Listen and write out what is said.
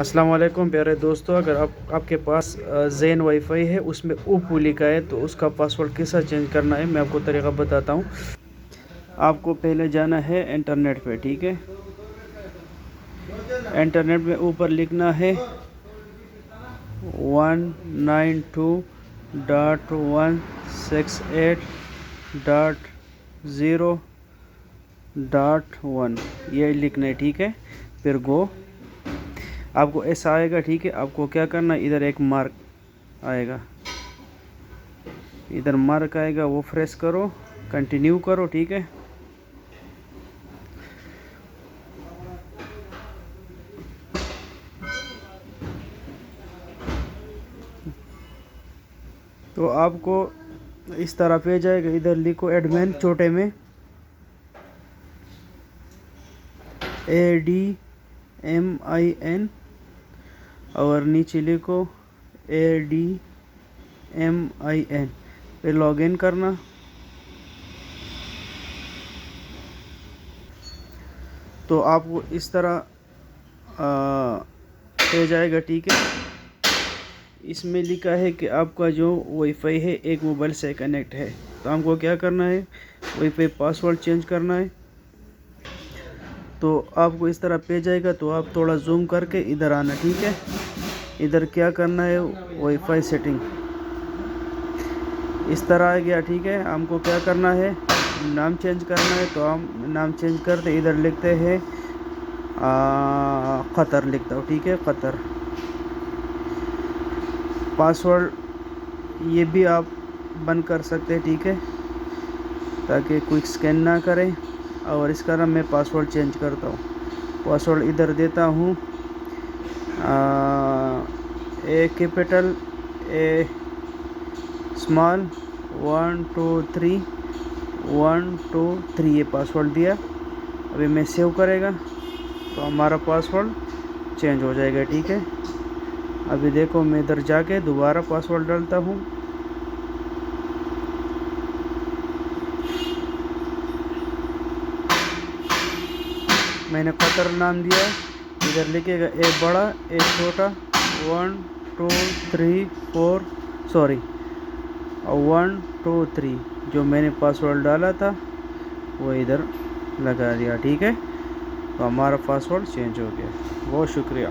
السلام علیکم پیارے دوستو، اگر آپ کے پاس زین وائی فائی ہے، اس میں اوپو لکھا ہے تو اس کا پاسورڈ کیسا چینج کرنا ہے میں آپ کو طریقہ بتاتا ہوں۔ آپ کو پہلے جانا ہے انٹرنیٹ پہ، ٹھیک ہے۔ انٹرنیٹ میں اوپر لکھنا ہے 192.168.0.1 یہ لکھنا ہے، ٹھیک ہے۔ پھر گو، آپ کو ایسا آئے گا، ٹھیک ہے۔ آپ کو کیا کرنا ہے، ادھر ایک مارک آئے گا، ادھر مارک آئے گا، وہ پریس کرو، کنٹینیو کرو، ٹھیک ہے۔ تو آپ کو اس طرح پیج آئے گا، ادھر لکھو ایڈمن چھوٹے میں ADMIN اور نیچے لکھو ADMIN، پھر لاگ ان کرنا۔ تو آپ کو اس طرح پیج آئے گا، ٹھیک ہے۔ اس میں لکھا ہے کہ آپ کا جو وائی فائی ہے ایک موبائل سے کنیکٹ ہے، تو ہم کو کیا کرنا ہے، وائی فائی پاسورڈ چینج کرنا ہے۔ تو آپ کو اس طرح پیج آئے گا، تو آپ تھوڑا زوم کر کے ادھر آنا، ٹھیک ہے۔ ادھر کیا کرنا ہے، وائی فائی سیٹنگ، اس طرح آ گیا، ٹھیک ہے۔ ہم کو کیا کرنا ہے، نام چینج کرنا ہے، تو ہم نام چینج کرتے ادھر لکھتے ہیں قطر لکھتا ہوں، ٹھیک ہے، قطر۔ پاسورڈ یہ بھی آپ بند کر سکتے ہیں، ٹھیک ہے، تاکہ کوئی اسکین نہ کرے۔ اور اس کا نام میں پاسورڈ چینج کرتا ہوں، پاسورڈ ادھر دیتا ہوں اے کیپٹل، اے اسمال، 1 2 3 1 2 3، یہ پاسورڈ دیا۔ ابھی میں سیو کرے گا تو ہمارا پاسورڈ چینج ہو جائے گا، ٹھیک ہے۔ ابھی دیکھو، میں ادھر جا کے دوبارہ پاسورڈ ڈالتا ہوں۔ میں نے قطر نام دیا، ادھر لکھے گا اے بڑا، اے چھوٹا، 1 2 3 4 سوری 1 2 3، جو میں نے پاسورڈ ڈالا تھا وہ ادھر لگا دیا، ٹھیک ہے۔ تو ہمارا پاسورڈ چینج ہو گیا۔ بہت شکریہ۔